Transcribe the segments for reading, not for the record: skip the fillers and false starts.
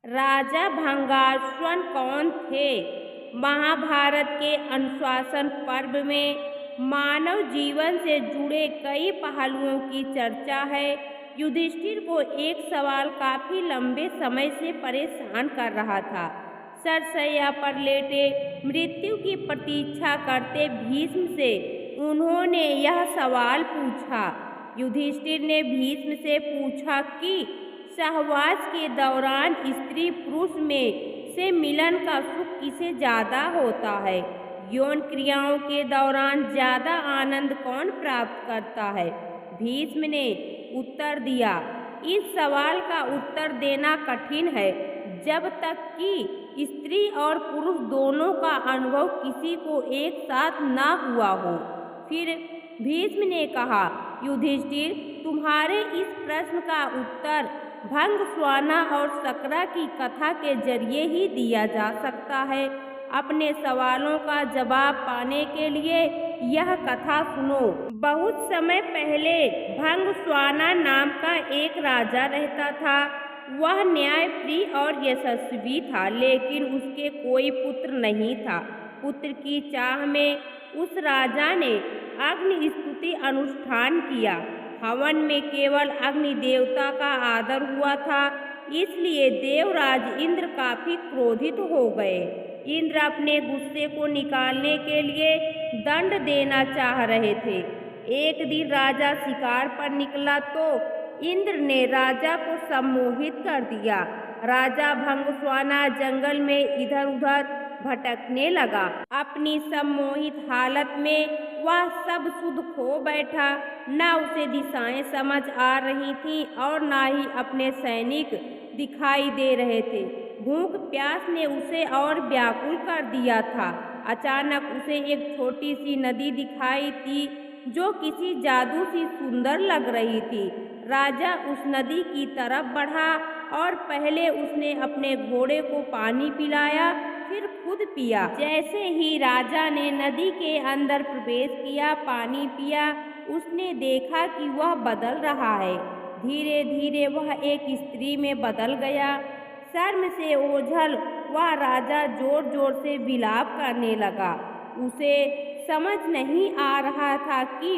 राजा भंगासुर कौन थे? महाभारत के अनुशासन पर्व में मानव जीवन से जुड़े कई पहलुओं की चर्चा है। युधिष्ठिर को एक सवाल काफी लंबे समय से परेशान कर रहा था। सरसैया पर लेटे मृत्यु की प्रतीक्षा करते भीष्म से उन्होंने यह सवाल पूछा। युधिष्ठिर ने भीष्म से पूछा कि सहवास के दौरान स्त्री पुरुष में से मिलन का सुख किसे ज्यादा होता है? यौन क्रियाओं के दौरान ज्यादा आनंद कौन प्राप्त करता है? भीष्म ने उत्तर दिया, इस सवाल का उत्तर देना कठिन है जब तक कि स्त्री और पुरुष दोनों का अनुभव किसी को एक साथ ना हुआ हो। फिर भीष्म ने कहा, युधिष्ठिर, तुम्हारे इस प्रश्न का उत्तर भंग, स्वाना और सकरा की कथा के जरिए ही दिया जा सकता है। अपने सवालों का जवाब पाने के लिए यह कथा सुनो। बहुत समय पहले भंग स्वाना नाम का एक राजा रहता था। वह न्यायप्रिय और यशस्वी था, लेकिन उसके कोई पुत्र नहीं था। पुत्र की चाह में उस राजा ने अग्नि स्तुति अनुष्ठान किया। हवन में केवल अग्नि देवता का आदर हुआ था, इसलिए देवराज इंद्र काफी क्रोधित हो गए। इंद्र अपने गुस्से को निकालने के लिए दंड देना चाह रहे थे। एक दिन राजा शिकार पर निकला तो इंद्र ने राजा को सम्मोहित कर दिया। राजा भंगस्वाना जंगल में इधर उधर भटकने लगा। अपनी सम्मोहित हालत में वह सब सुध खो बैठा। न उसे दिशाएं समझ आ रही थीं और न ही अपने सैनिक दिखाई दे रहे थे। भूख प्यास ने उसे और व्याकुल कर दिया था। अचानक उसे एक छोटी सी नदी दिखाई दी जो किसी जादू सी सुंदर लग रही थी। राजा उस नदी की तरफ बढ़ा और पहले उसने अपने घोड़े को पानी पिलाया, फिर खुद पिया। जैसे ही राजा ने नदी के अंदर प्रवेश किया, पानी पिया, उसने देखा कि वह बदल रहा है। धीरे धीरे वह एक स्त्री में बदल गया। शर्म से ओझल वह राजा जोर जोर से विलाप करने लगा। उसे समझ नहीं आ रहा था कि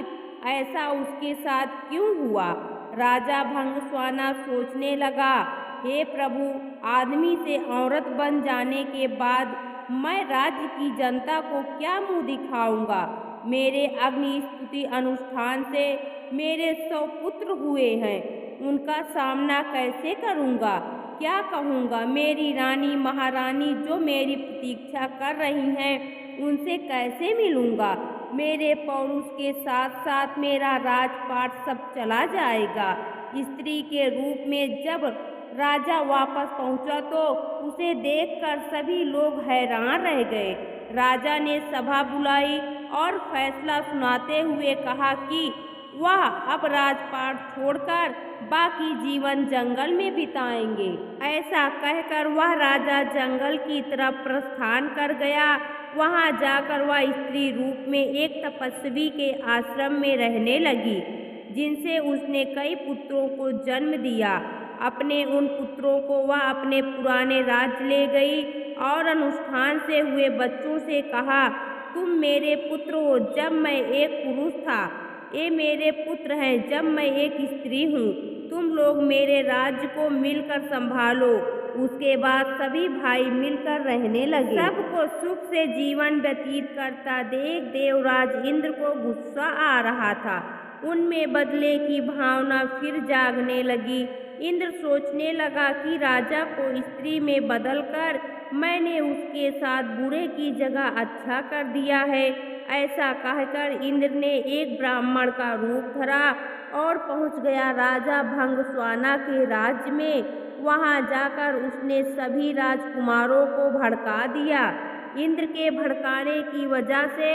ऐसा उसके साथ क्यों हुआ। राजा भंगस्वाना सोचने लगा, हे प्रभु, आदमी से औरत बन जाने के बाद मैं राज्य की जनता को क्या मुंह दिखाऊंगा? मेरे अग्नि स्तुति अनुष्ठान से मेरे 100 पुत्र हुए हैं, उनका सामना कैसे करूंगा? क्या कहूँगा? मेरी रानी महारानी जो मेरी प्रतीक्षा कर रही हैं, उनसे कैसे मिलूंगा? मेरे पौरुष के साथ साथ मेरा राजपाट सब चला जाएगा। स्त्री के रूप में जब राजा वापस पहुंचा तो उसे देखकर सभी लोग हैरान रह गए। राजा ने सभा बुलाई और फैसला सुनाते हुए कहा कि वह अब राजपाट छोड़कर बाकी जीवन जंगल में बिताएंगे। ऐसा कहकर वह राजा जंगल की तरफ प्रस्थान कर गया। वहां जाकर वह स्त्री रूप में एक तपस्वी के आश्रम में रहने लगी, जिनसे उसने कई पुत्रों को जन्म दिया। अपने उन पुत्रों को वह अपने पुराने राज्य ले गई और अनुष्ठान से हुए बच्चों से कहा, तुम मेरे पुत्र हो जब मैं एक पुरुष था, ये मेरे पुत्र हैं जब मैं एक स्त्री हूँ। तुम लोग मेरे राज्य को मिलकर संभालो। उसके बाद सभी भाई मिलकर रहने लगे। सबको सुख से जीवन व्यतीत करता देख देवराज इंद्र को गुस्सा आ रहा था। उनमें बदले की भावना फिर जागने लगी। इंद्र सोचने लगा कि राजा को स्त्री में बदलकर मैंने उसके साथ बुरे की जगह अच्छा कर दिया है। ऐसा कहकर इंद्र ने एक ब्राह्मण का रूप धरा और पहुंच गया राजा भंगस्वाना के राज्य में। वहां जाकर उसने सभी राजकुमारों को भड़का दिया। इंद्र के भड़काने की वजह से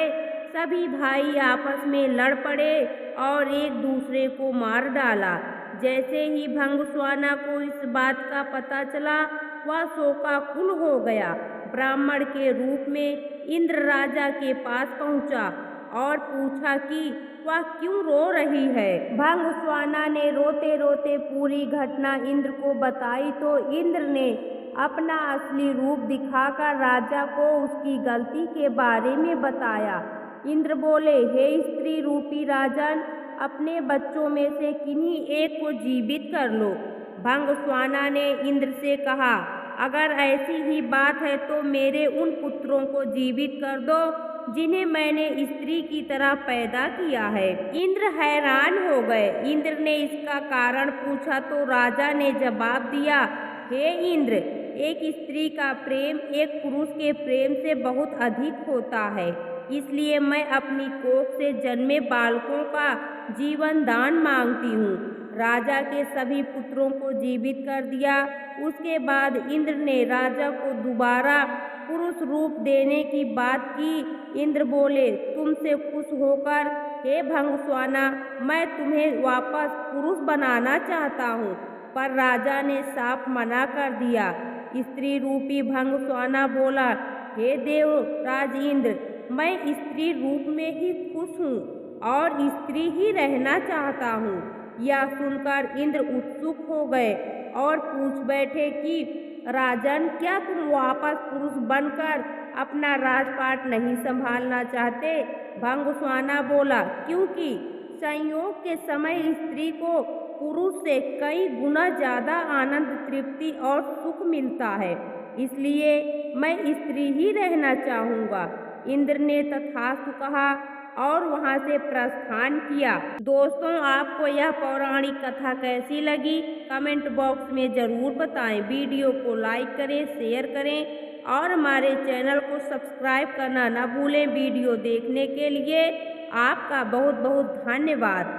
सभी भाई आपस में लड़ पड़े और एक दूसरे को मार डाला। जैसे ही भंगस्वाना को इस बात का पता चला, वह शोकाकुल हो गया। ब्राह्मण के रूप में इंद्र राजा के पास पहुंचा और पूछा कि वह क्यों रो रही है। भंगस्वाना ने रोते रोते पूरी घटना इंद्र को बताई तो इंद्र ने अपना असली रूप दिखाकर राजा को उसकी गलती के बारे में बताया। इंद्र बोले, हे स्त्री रूपी राजन, अपने बच्चों में से किन्हीं एक को जीवित कर लो। भंगस्वाना ने इंद्र से कहा, अगर ऐसी ही बात है तो मेरे उन पुत्रों को जीवित कर दो जिन्हें मैंने स्त्री की तरह पैदा किया है। इंद्र हैरान हो गए। इंद्र ने इसका कारण पूछा तो राजा ने जवाब दिया, हे इंद्र, एक स्त्री का प्रेम एक पुरुष के प्रेम से बहुत अधिक होता है, इसलिए मैं अपनी कोख से जन्मे बालकों का जीवन दान मांगती हूँ। राजा के सभी पुत्रों को जीवित कर दिया। उसके बाद इंद्र ने राजा को दोबारा पुरुष रूप देने की बात की। इंद्र बोले, तुमसे खुश होकर हे भंगस्वाना, मैं तुम्हें वापस पुरुष बनाना चाहता हूँ, पर राजा ने साफ मना कर दिया। स्त्री रूपी भंगस्वाना बोला, हे देवराज इंद्र, मैं स्त्री रूप में ही खुश हूँ और स्त्री ही रहना चाहता हूँ। यह सुनकर इंद्र उत्सुक हो गए और पूछ बैठे कि राजन, क्या तुम वापस पुरुष बनकर अपना राजपाट नहीं संभालना चाहते? भंगस्वाना बोला, क्योंकि संयोग के समय स्त्री को पुरुष से कई गुना ज़्यादा आनंद, तृप्ति और सुख मिलता है, इसलिए मैं स्त्री ही रहना चाहूँगा। इंद्र ने तथास्तु कहा और वहाँ से प्रस्थान किया। दोस्तों, आपको यह पौराणिक कथा कैसी लगी कमेंट बॉक्स में ज़रूर बताएं। वीडियो को लाइक करें, शेयर करें और हमारे चैनल को सब्सक्राइब करना न भूलें। वीडियो देखने के लिए आपका बहुत बहुत धन्यवाद।